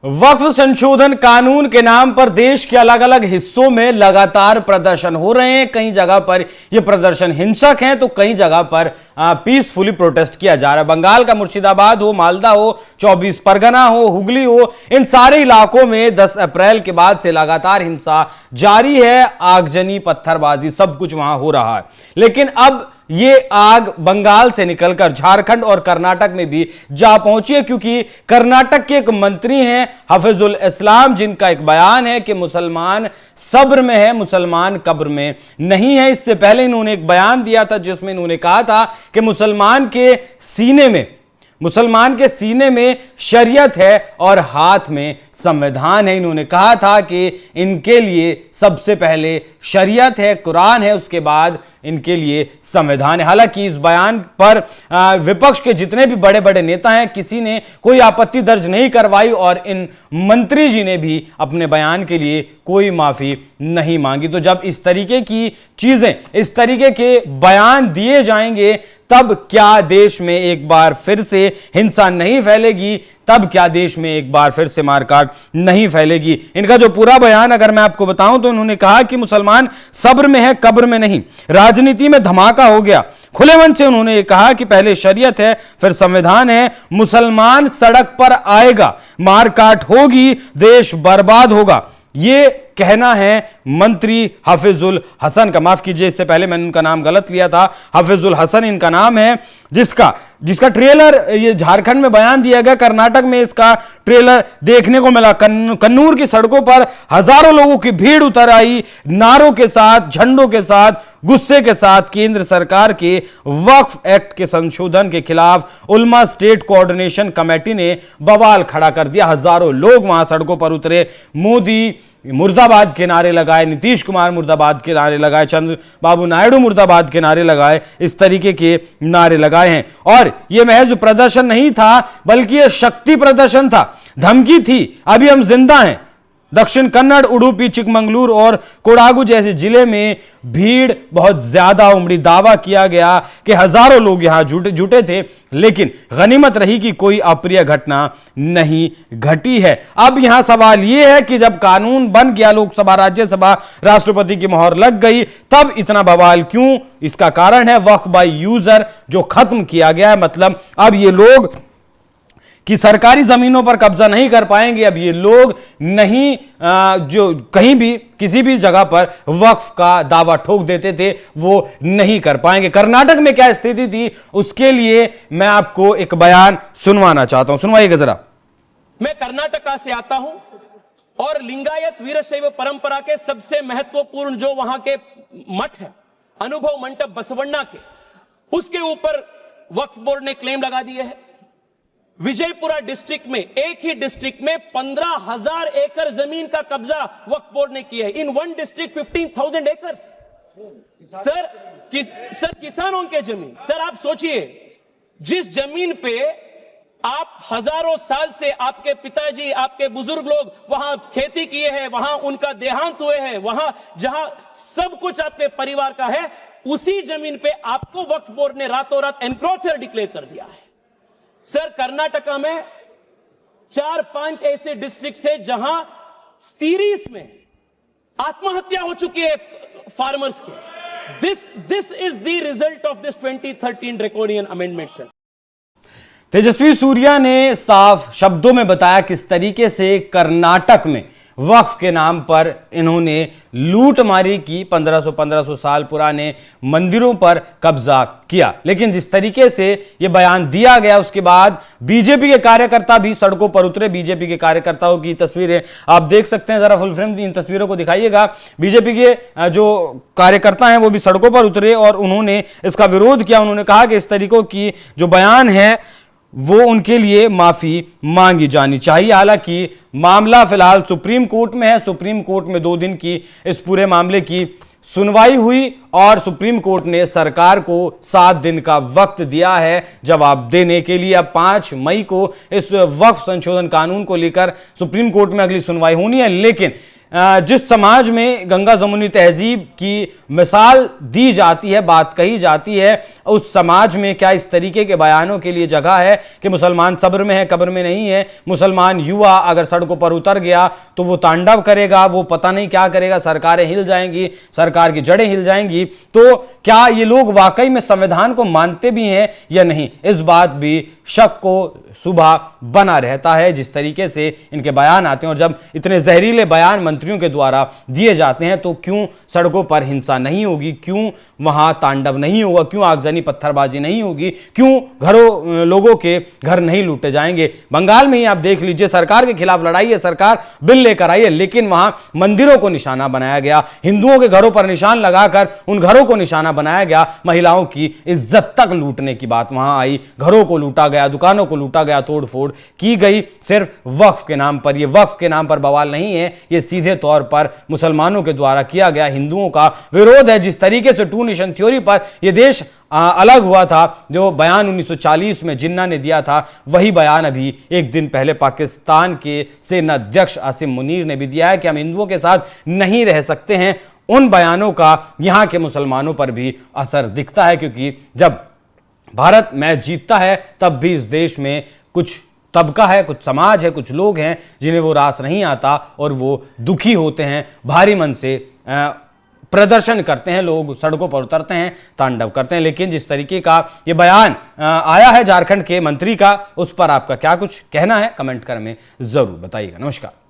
वक्फ संशोधन कानून के नाम पर देश के अलग अलग हिस्सों में लगातार प्रदर्शन हो रहे हैं। कई जगह पर यह प्रदर्शन हिंसक हैं तो कई जगह पर पीसफुली प्रोटेस्ट किया जा रहा है। बंगाल का मुर्शिदाबाद हो, मालदा हो, 24 परगना हो, हुगली हो, इन सारे इलाकों में 10 अप्रैल के बाद से लगातार हिंसा जारी है। आगजनी, पत्थरबाजी, सब कुछ वहां हो रहा है। लेकिन अब ये आग बंगाल से निकलकर झारखंड और कर्नाटक में भी जा पहुंची है, क्योंकि कर्नाटक के एक मंत्री हैं हफीजुल इस्लाम, जिनका एक बयान है कि मुसलमान सब्र में है, मुसलमान कब्र में नहीं है। इससे पहले इन्होंने एक बयान दिया था जिसमें इन्होंने कहा था कि मुसलमान के सीने में शरीयत है और हाथ में संविधान है। इन्होंने कहा था कि इनके लिए सबसे पहले शरीयत है, कुरान है, उसके बाद इनके लिए संविधान है। हालांकि इस बयान पर विपक्ष के जितने भी बड़े बड़े नेता हैं, किसी ने कोई आपत्ति दर्ज नहीं करवाई और इन मंत्री जी ने भी अपने बयान के लिए कोई माफी नहीं मांगी। तो जब इस तरीके की चीजें, इस तरीके के बयान दिए जाएंगे, तब क्या देश में एक बार फिर से हिंसा नहीं फैलेगी? तब क्या देश में एक बार फिर से मारकाट नहीं फैलेगी? इनका जो पूरा बयान अगर मैं आपको बताऊं तो इन्होंने कहा कि मुसलमान सब्र में है, कब्र में नहीं। राजनीति में धमाका हो गया। खुले मन से उन्होंने कहा कि पहले शरीयत है, फिर संविधान है, मुसलमान सड़क पर आएगा, मारकाट होगी, देश बर्बाद होगा। ये कहना है मंत्री हफीजुल हसन का। माफ कीजिए, इससे पहले मैंने उनका नाम गलत लिया था। हफीजुल हसन इनका नाम है, जिसका ट्रेलर ये झारखंड में बयान दिया गया। कर्नाटक में इसका ट्रेलर देखने को मिला। कन्नूर की सड़कों पर हजारों लोगों की भीड़ उतर आई, नारों के साथ, झंडों के साथ, गुस्से के साथ। केंद्र सरकार के वक्फ एक्ट के संशोधन के खिलाफ उलमा स्टेट कोऑर्डिनेशन कमेटी ने बवाल खड़ा कर दिया। हजारों लोग वहां सड़कों पर उतरे। मोदी मुर्दाबाद के नारे लगाए, नीतीश कुमार मुर्दाबाद के नारे लगाए, चंद्रबाबू नायडू मुर्दाबाद के नारे लगाए, इस तरीके के नारे लगाए हैं। और यह महज प्रदर्शन नहीं था, बल्कि यह शक्ति प्रदर्शन था, धमकी थी। अभी हम जिंदा हैं। दक्षिण कन्नड़, उडुपी, चिकमंगलूर और कोडागु जैसे जिले में भीड़ बहुत ज्यादा उमड़ी। दावा किया गया कि हजारों लोग यहां जुटे थे, लेकिन गनीमत रही कि कोई अप्रिय घटना नहीं घटी है। अब यहां सवाल यह है कि जब कानून बन गया, लोकसभा, राज्यसभा, राष्ट्रपति की मोहर लग गई, तब इतना बवाल क्यों? इसका कारण है वक्फ बाय यूजर जो खत्म किया गया है। मतलब अब ये लोग कि सरकारी जमीनों पर कब्जा नहीं कर पाएंगे। अब ये लोग नहीं जो कहीं भी किसी भी जगह पर वक्फ का दावा ठोक देते थे, वो नहीं कर पाएंगे। कर्नाटक में क्या स्थिति थी, उसके लिए मैं आपको एक बयान सुनवाना चाहता हूं। सुनवाइएगा जरा। मैं कर्नाटका से आता हूं और लिंगायत वीरशैव परंपरा के सबसे महत्वपूर्ण जो वहां के मठ है, अनुभव मंडप बसवण्णा के, उसके ऊपर वक्फ बोर्ड ने क्लेम लगा दिए है। विजयपुरा डिस्ट्रिक्ट में, एक ही डिस्ट्रिक्ट में 15,000 एकड़ जमीन का कब्जा वक्फ बोर्ड ने किया है। In one district 15,000 acres. Sir किसानों के जमीन। सर आप सोचिए, जिस जमीन पे आप हजारों साल से आपके पिताजी, आपके बुजुर्ग लोग वहां खेती किए हैं, वहां उनका देहांत हुए हैं, वहां जहां सब कुछ आपके परिवार का है, उसी जमीन पे आपको वक्फ बोर्ड ने रातों रात एनक्रोचर डिक्लेयर कर दिया है। सर कर्नाटका में 4-5 ऐसे डिस्ट्रिक्ट है जहां सीरीज में आत्महत्या हो चुकी है फार्मर्स के। This is the result of this 2013 draconian amendment. Sir Tejasvi Surya ने साफ शब्दों में बताया किस तरीके से कर्नाटक में वक्फ के नाम पर इन्होंने लूटमारी की, 1500 साल पुराने मंदिरों पर कब्जा किया। लेकिन जिस तरीके से यह बयान दिया गया, उसके बाद बीजेपी के कार्यकर्ता भी सड़कों पर उतरे। बीजेपी के कार्यकर्ताओं की तस्वीरें आप देख सकते हैं, जरा फुल फ्रेम इन तस्वीरों को दिखाइएगा। बीजेपी के जो कार्यकर्ता हैं वो भी सड़कों पर उतरे और उन्होंने इसका विरोध किया। उन्होंने कहा कि इस तरीकों की जो बयान है वो उनके लिए माफी मांगी जानी चाहिए। हालांकि मामला फिलहाल सुप्रीम कोर्ट में है। सुप्रीम कोर्ट में 2 दिन की इस पूरे मामले की सुनवाई हुई और सुप्रीम कोर्ट ने सरकार को 7 दिन का वक्त दिया है जवाब देने के लिए। अब 5 मई को इस वक्फ संशोधन कानून को लेकर सुप्रीम कोर्ट में अगली सुनवाई होनी है। लेकिन जिस समाज में गंगा जमुनी तहजीब की मिसाल दी जाती है, बात कही जाती है, उस समाज में क्या इस तरीके के बयानों के लिए जगह है कि मुसलमान सब्र में है, कब्र में नहीं है? मुसलमान युवा अगर सड़कों पर उतर गया तो वो तांडव करेगा, वो पता नहीं क्या करेगा, सरकारें हिल जाएंगी, सरकार की जड़ें हिल जाएंगी। तो क्या ये लोग वाकई में संविधान को मानते भी हैं या नहीं, इस बात भी शक को सुबह बना रहता है जिस तरीके से इनके बयान आते हैं। और जब इतने जहरीले बयान मंत्रियों के द्वारा दिए जाते हैं तो क्यों सड़कों पर हिंसा नहीं होगी, क्यों वहां तांडव नहीं होगा, क्यों आगजनी पत्थरबाजी नहीं होगी, क्यों लोगों के घर नहीं लूटे जाएंगे? बंगाल में ही आप देख लीजिए, सरकार के खिलाफ लड़ाई है, सरकार बिल लेकर आई है, लेकिन वहां मंदिरों को निशाना बनाया गया, हिंदुओं के घरों पर निशान लगाकर उन घरों को निशाना बनाया गया, महिलाओं की इज्जत तक लूटने की बात वहां आई, घरों को लूटा गया, दुकानों को लूटा गया, तोड़फोड़ की गई सिर्फ वक्फ के नाम पर। यह वक्फ के नाम पर बवाल नहीं है, यह सीधे तौर पर मुसलमानों के द्वारा किया गया हिंदुओं का विरोध है। जिस तरीके से टू नेशन थ्योरी पर यह देश अलग हुआ था, जो बयान 1940 में जिन्ना ने दिया था, वही बयान अभी एक दिन पहले पाकिस्तान के सेना अध्यक्ष आसिम मुनीर ने भी दिया है कि हम हिंदुओं के साथ नहीं रह सकते हैं। उन बयानों का यहां के मुसलमानों पर भी असर दिखता है, क्योंकि जब भारत मैच जीतता है तब भी इस देश में कुछ तबका है, कुछ समाज है, कुछ लोग हैं जिन्हें वो रास नहीं आता और वो दुखी होते हैं, भारी मन से प्रदर्शन करते हैं, लोग सड़कों पर उतरते हैं, तांडव करते हैं। लेकिन जिस तरीके का ये बयान आया है झारखंड के मंत्री का, उस पर आपका क्या कुछ कहना है, कमेंट कर में जरूर बताइएगा। नमस्कार।